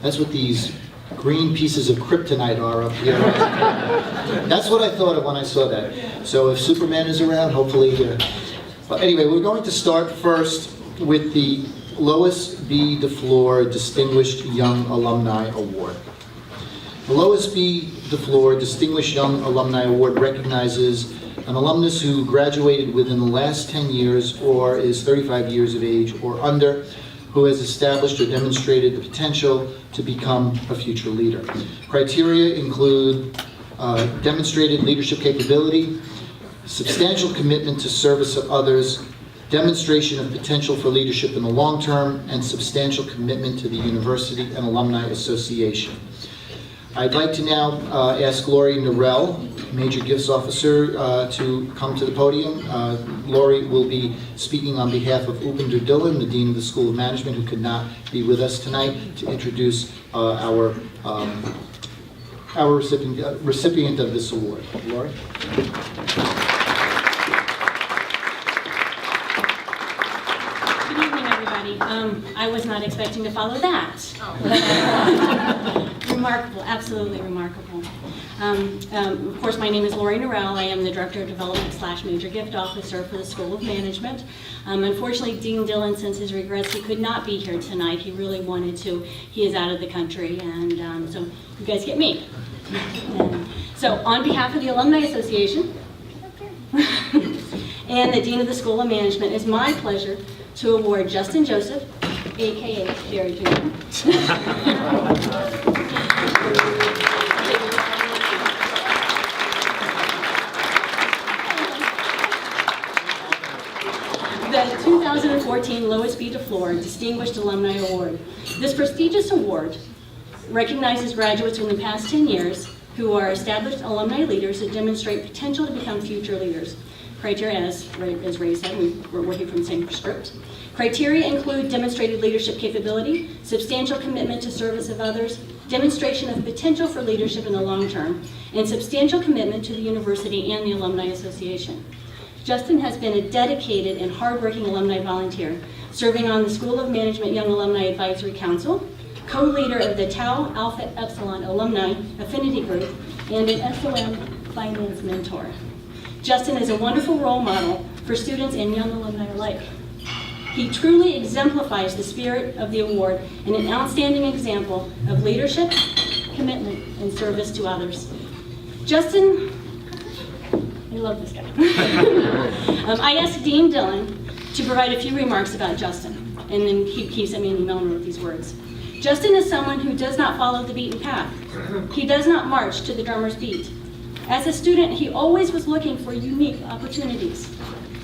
That's what these green pieces of kryptonite are up here. That's what I thought of when I saw that. So if Superman is around, hopefully. But anyway, we're going to start first with the Lois B. DeFleur Distinguished Young Alumni Award. The Lois B. DeFleur Distinguished Young Alumni Award recognizes an alumnus who graduated within the last 10 years or is 35 years of age or under, who has established or demonstrated the potential to become a future leader. Criteria include demonstrated leadership capability, substantial commitment to service of others, demonstration of potential for leadership in the long term, and substantial commitment to the University and Alumni Association. I'd like to now ask Lori Norell, Major Gifts Officer, to come to the podium. Lori will be speaking on behalf of Upinder Dillon, the Dean of the School of Management, who could not be with us tonight, to introduce our recipient of this award. Lori? Good evening, everybody. I was not expecting to follow that. Remarkable, absolutely remarkable. Of course, my name is Lori Norell. I am the Director of Development / Major Gift Officer for the School of Management. Unfortunately, Dean Dillon sends his regrets. He could not be here tonight. He really wanted to. He is out of the country, and so you guys get me. So on behalf of the Alumni Association and the Dean of the School of Management, it's my pleasure to award Justin Joseph, a.k.a. Jerry Jr. The 2014 Lois B. DeFleur Distinguished Alumni Award. This prestigious award recognizes graduates from the past 10 years who are established alumni leaders that demonstrate potential to become future leaders. Criteria, as Ray said, we're working from the same script. Criteria include demonstrated leadership capability, substantial commitment to service of others, demonstration of potential for leadership in the long term, and substantial commitment to the university and the Alumni Association. Justin has been a dedicated and hardworking alumni volunteer, serving on the School of Management Young Alumni Advisory Council, co-leader of the Tau Alpha Epsilon Alumni Affinity Group, and an SOM finance mentor. Justin is a wonderful role model for students and young alumni alike. He truly exemplifies the spirit of the award and an outstanding example of leadership, commitment, and service to others. Justin, I love this guy. I asked Dean Dillon to provide a few remarks about Justin, and then he sent me an email and wrote these words. Justin is someone who does not follow the beaten path. He does not march to the drummer's beat. As a student, he always was looking for unique opportunities.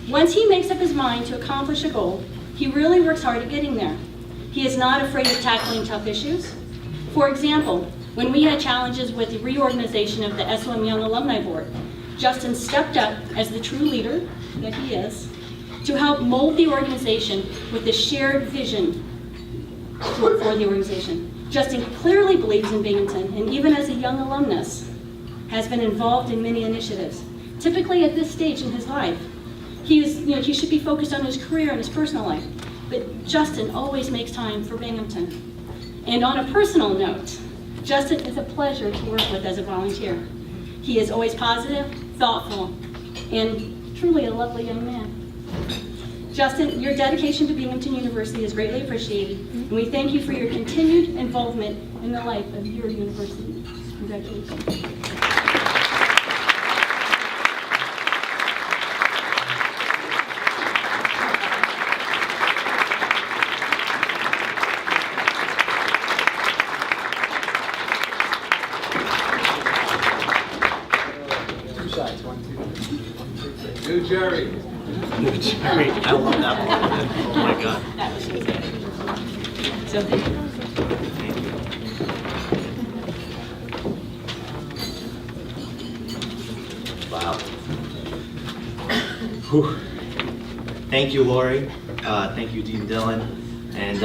Once he makes up his mind to accomplish a goal, he really works hard at getting there. He is not afraid of tackling tough issues. For example, when we had challenges with the reorganization of the SOM Young Alumni Board, Justin stepped up as the true leader that he is to help mold the organization with the shared vision for the organization. Justin clearly believes in Binghamton, and even as a young alumnus, has been involved in many initiatives. Typically at this stage in his life, he should be focused on his career and his personal life, but Justin always makes time for Binghamton. And on a personal note, Justin is a pleasure to work with as a volunteer. He is always positive, thoughtful, and truly a lovely young man. Justin, your dedication to Binghamton University is greatly appreciated, and we thank you for your continued involvement in the life of your university. Congratulations. New Jerry. New Jerry. I love that one. Oh my God. That was good. So thank you. Wow. Whew. Thank you, Lori. Thank you, Dean Dillon. And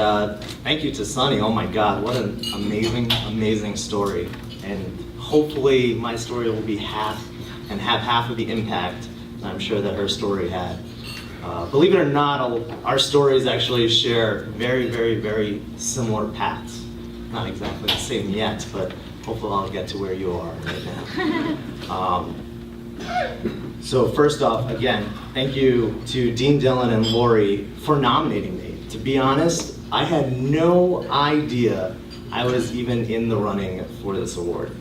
thank you to Sunny. Oh my God, what an amazing, amazing story. And hopefully my story will be have half of the impact I'm sure that her story had. Believe it or not, our stories actually share very, very, very similar paths. not exactly the same yet, but hopefully I'll get to where you are right now. So first off, again, thank you to Dean Dillon and Lori for nominating me. To be honest, I had no idea I was even in the running for this award.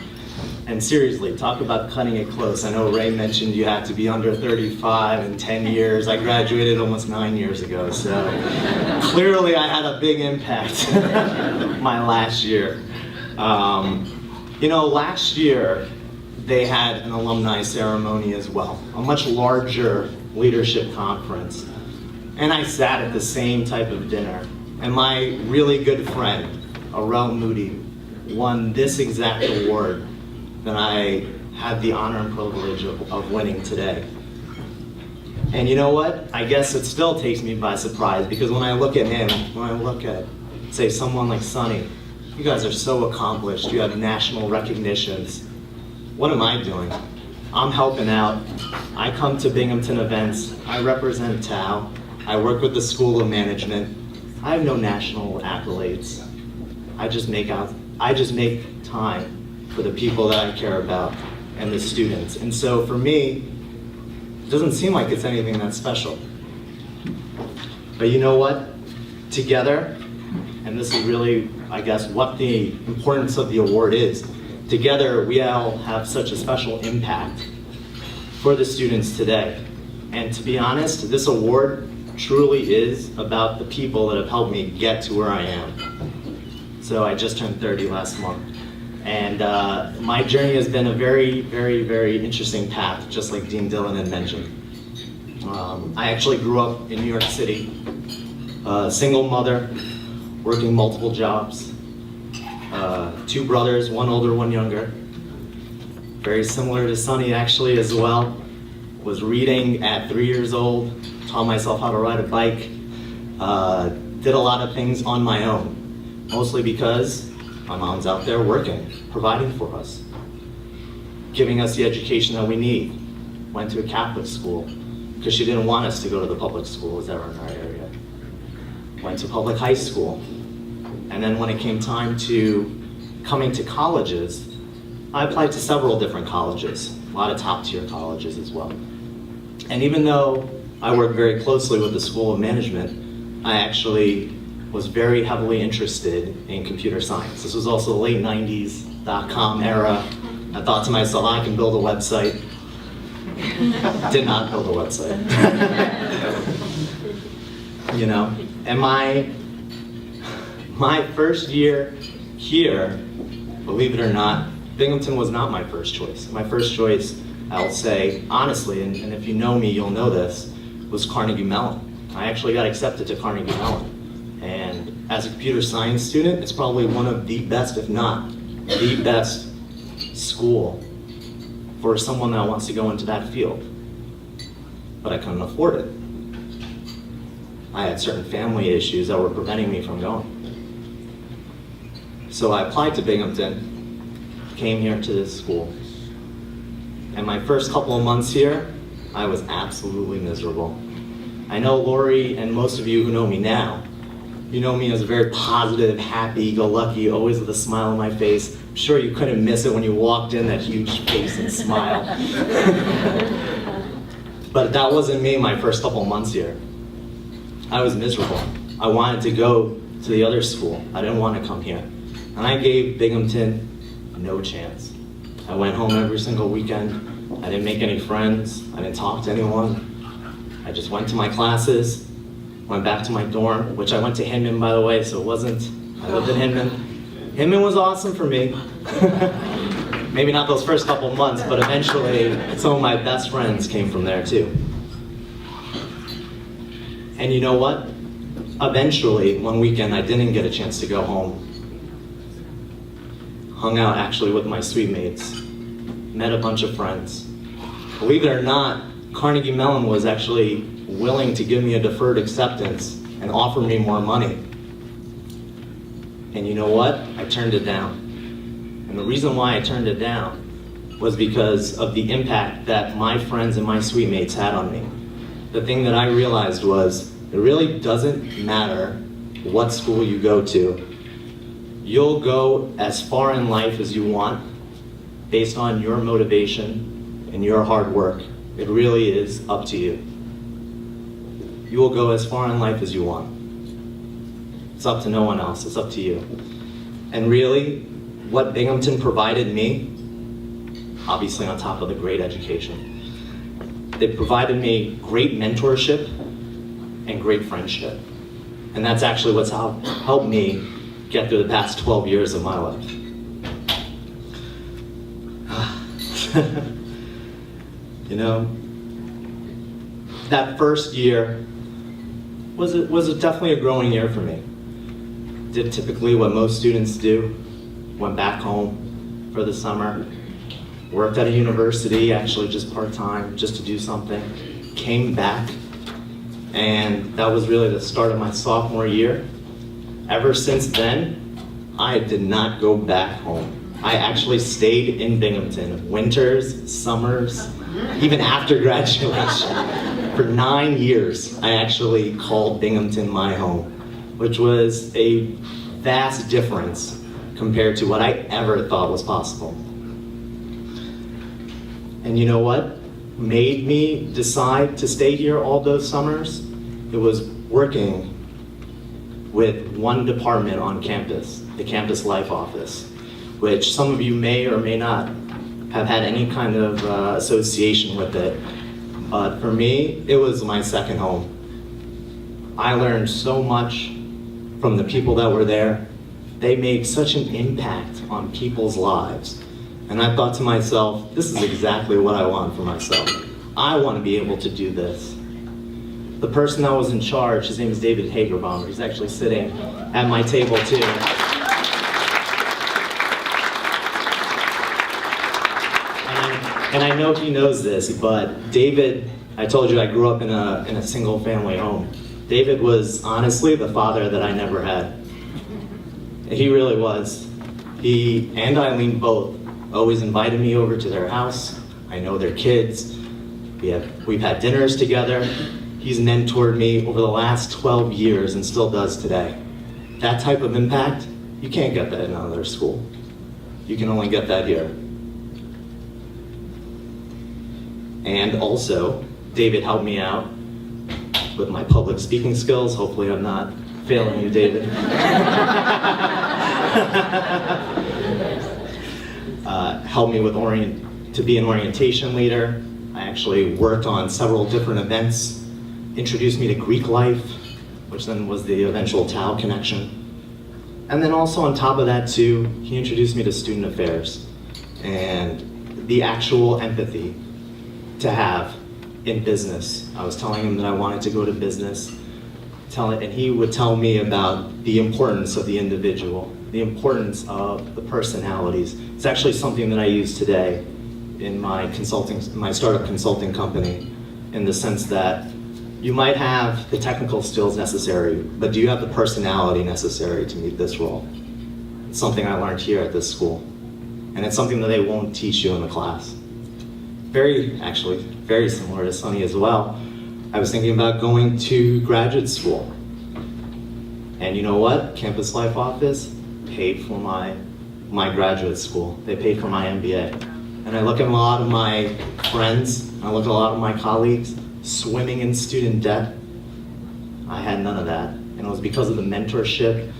And seriously, talk about cutting it close. I know Ray mentioned you had to be under 35 in 10 years. I graduated almost 9 years ago, so clearly I had a big impact my last year. You know, last year they had an alumni ceremony as well, a much larger leadership conference. And I sat at the same type of dinner. And my really good friend, Arel Moody, won this exact award that I had the honor and privilege of winning today. And you know what? I guess it still takes me by surprise, because when I look at him, when I look at, say, someone like Sonny, you guys are so accomplished, you have national recognitions. What am I doing? I'm helping out. I come to Binghamton events, I represent Tau, I work with the School of Management. I have no national accolades. I just make time for the people that I care about and the students. And so for me, it doesn't seem like it's anything that special. But you know what? Together, and this is really, I guess, what the importance of the award is, together we all have such a special impact for the students today. And to be honest, this award truly is about the people that have helped me get to where I am. So I just turned 30 last month. And my journey has been a very, very, very interesting path, just like Dean Dillon had mentioned. I actually grew up in New York City, a single mother, working multiple jobs, 2 brothers, one older, one younger. Very similar to Sonny actually as well. Was reading at 3 years old, taught myself how to ride a bike, did a lot of things on my own, mostly because my mom's out there working, providing for us, giving us the education that we need. Went to a Catholic school because she didn't want us to go to the public schools that were in our area. Went to public high school. And then when it came time to coming to colleges, I applied to several different colleges, a lot of top-tier colleges as well. And even though I worked very closely with the School of Management, I actually was very heavily interested in computer science. This was also the late 90s, .com era. I thought to myself, I can build a website. Did not build a website. You know, and my first year here, believe it or not, Binghamton was not my first choice. My first choice, I'll say honestly, and if you know me, you'll know this, was Carnegie Mellon. I actually got accepted to Carnegie Mellon. And as a computer science student, it's probably one of the best, if not the best school for someone that wants to go into that field. But I couldn't afford it. I had certain family issues that were preventing me from going. So I applied to Binghamton, came here to this school. And my first couple of months here, I was absolutely miserable. I know Lori and most of you who know me now, you know me as a very positive, happy-go-lucky, always with a smile on my face. I'm sure you couldn't miss it when you walked in, that huge face and smile. But that wasn't me my first couple months here. I was miserable. I wanted to go to the other school. I didn't want to come here. And I gave Binghamton no chance. I went home every single weekend. I didn't make any friends. I didn't talk to anyone. I just went to my classes, went back to my dorm, which I went to Hinman, by the way, so it wasn't, I lived in Hinman. Hinman was awesome for me. Maybe not those first couple months, but eventually some of my best friends came from there too. And you know what? Eventually, one weekend, I didn't get a chance to go home. Hung out actually with my suite mates, met a bunch of friends. Believe it or not, Carnegie Mellon was actually willing to give me a deferred acceptance and offer me more money. And you know what? I turned it down. And the reason why I turned it down was because of the impact that my friends and my suite mates had on me. The thing that I realized was, it really doesn't matter what school you go to. You'll go as far in life as you want based on your motivation and your hard work. It really is up to you. You will go as far in life as you want. It's up to no one else, it's up to you. And really, what Binghamton provided me, obviously on top of the great education, they provided me great mentorship and great friendship. And that's actually what's helped me get through the past 12 years of my life. You know, that first year was definitely a growing year for me. Did typically what most students do, went back home for the summer, worked at a university, actually just part-time, just to do something, came back, and that was really the start of my sophomore year. Ever since then, I did not go back home. I actually stayed in Binghamton, winters, summers, even after graduation. For 9 years, I actually called Binghamton my home, which was a vast difference compared to what I ever thought was possible. And you know what made me decide to stay here all those summers? It was working with one department on campus, the campus life office, which some of you may or may not have had any kind of association with it. But for me, it was my second home. I learned so much from the people that were there. They made such an impact on people's lives. And I thought to myself, this is exactly what I want for myself. I want to be able to do this. The person that was in charge, his name is David Hagerbaum. He's actually sitting at my table too. And I know he knows this, but David, I told you I grew up in a single family home. David was honestly the father that I never had. He really was. He and Eileen both always invited me over to their house. I know their kids. We've had dinners together. He's mentored me over the last 12 years and still does today. That type of impact, you can't get that in another school. You can only get that here. And also, David helped me out with my public speaking skills. Hopefully I'm not failing you, David. Helped me with to be an orientation leader. I actually worked on several different events. Introduced me to Greek life, which then was the eventual Tau connection. And then also on top of that too, he introduced me to student affairs and the actual empathy to have in business. I was telling him that I wanted to go to business, and he would tell me about the importance of the individual, the importance of the personalities. It's actually something that I use today in my startup consulting company, in the sense that you might have the technical skills necessary, but do you have the personality necessary to meet this role? It's something I learned here at this school, and it's something that they won't teach you in the class. Very similar to Sunny as well. I was thinking about going to graduate school. And you know what? Campus Life Office paid for my graduate school. They paid for my MBA. And I look at a lot of my friends, I look at a lot of my colleagues swimming in student debt. I had none of that. And it was because of the mentorship,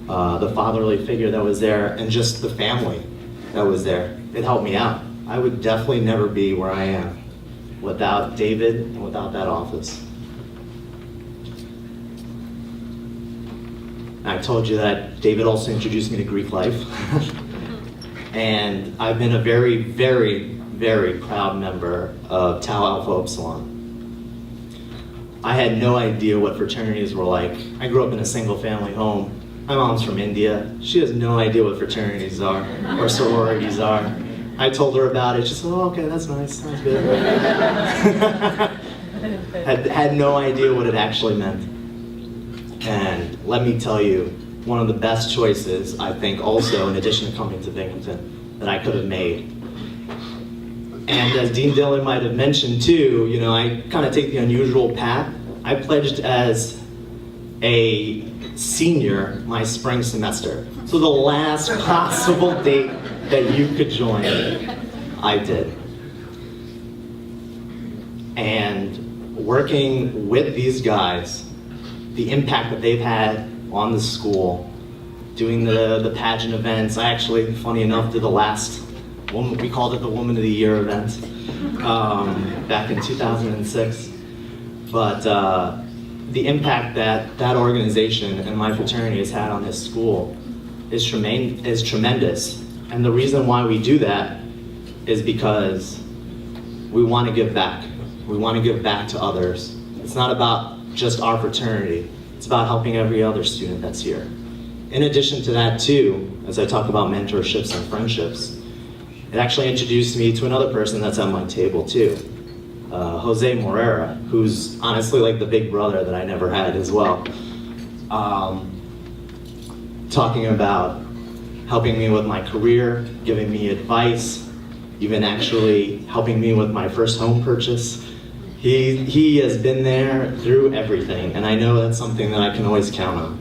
the fatherly figure that was there, and just the family that was there. It helped me out. I would definitely never be where I am without David and without that office. I told you that David also introduced me to Greek life. And I've been a very, very, very proud member of Tau Alpha Upsilon. I had no idea what fraternities were like. I grew up in a single family home. My mom's from India. She has no idea what fraternities are or sororities are. I told her about it. She said, "Oh, okay, that's nice. Sounds good." had no idea what it actually meant. And let me tell you, one of the best choices, I think, also, in addition to coming to Binghamton, that I could have made. And as Dean Dillon might have mentioned too, you know, I kind of take the unusual path. I pledged as a senior my spring semester. So the last possible date that you could join, I did. And working with these guys, the impact that they've had on the school, doing the pageant events. I actually, funny enough, did the last woman, we called it the Woman of the Year event, back in 2006. But the impact that that organization and my fraternity has had on this school is tremendous. And the reason why we do that is because we want to give back. We want to give back to others. It's not about just our fraternity. It's about helping every other student that's here. In addition to that too, as I talk about mentorships and friendships, it actually introduced me to another person that's at my table too. Jose Morera, who's honestly like the big brother that I never had as well. Talking about helping me with my career, giving me advice, even actually helping me with my first home purchase. He has been there through everything, and I know that's something that I can always count on.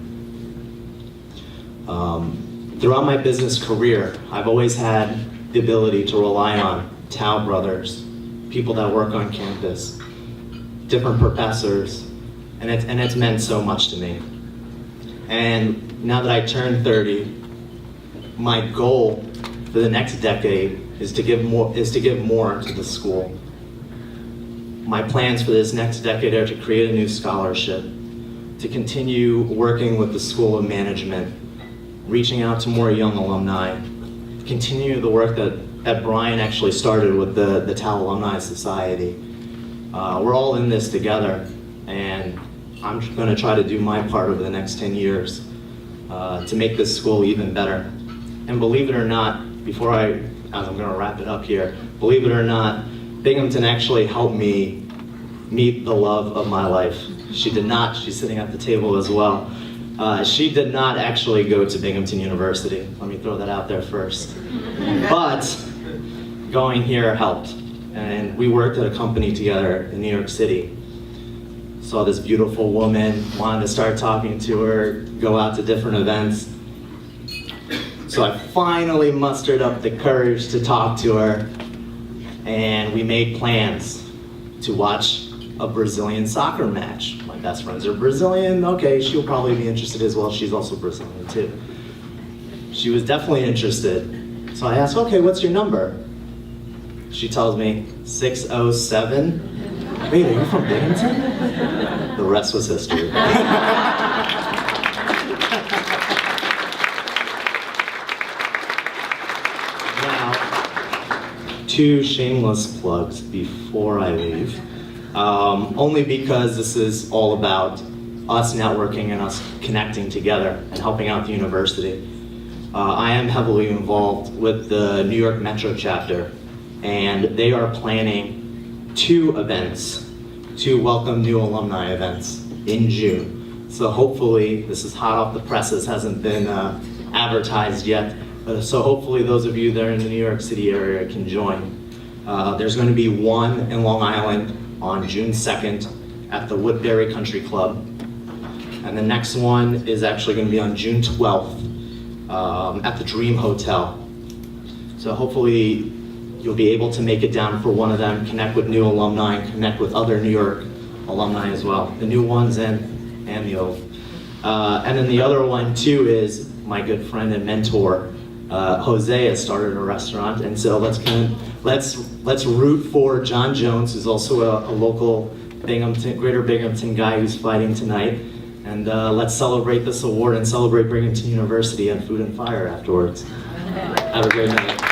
Throughout my business career, I've always had the ability to rely on Tao brothers, people that work on campus, different professors, and it's meant so much to me. And now that I turned 30, my goal for the next decade is to give more to the school. My plans for this next decade are to create a new scholarship, to continue working with the School of Management, reaching out to more young alumni, continue the work that Brian actually started with the Tau Alumni Society. We're all in this together, and I'm going to try to do my part over the next 10 years to make this school even better. And believe it or not, as I'm going to wrap it up here, believe it or not, Binghamton actually helped me meet the love of my life. She did not, she's sitting at the table as well. She did not actually go to Binghamton University. Let me throw that out there first. But going here helped. And we worked at a company together in New York City. Saw this beautiful woman, wanted to start talking to her, go out to different events. So I finally mustered up the courage to talk to her, and we made plans to watch a Brazilian soccer match. My best friends are Brazilian, okay, she'll probably be interested as well. She's also Brazilian too. She was definitely interested. So I asked, okay, what's your number? She tells me 607. Wait, are you from Binghamton? The rest was history. Now, 2 shameless plugs before I leave. Only because this is all about us networking and us connecting together and helping out the university. I am heavily involved with the New York Metro chapter, and they are planning 2 events to welcome new alumni events in June. So hopefully, this is hot off the presses, hasn't been advertised yet, so hopefully those of you that are in the New York City area can join. There's going to be one in Long Island on June 2nd at the Woodbury Country Club. And the next one is actually going to be on June 12th at the Dream Hotel. So hopefully you'll be able to make it down for one of them, connect with new alumni, and connect with other New York alumni as well, the new ones and the old. And then the other one too is my good friend and mentor, Jose has started a restaurant, and so let's root for John Jones, who's also a local Binghamton, Greater Binghamton guy who's fighting tonight, and let's celebrate this award and celebrate Binghamton University and Food and Fire afterwards. Have a great night.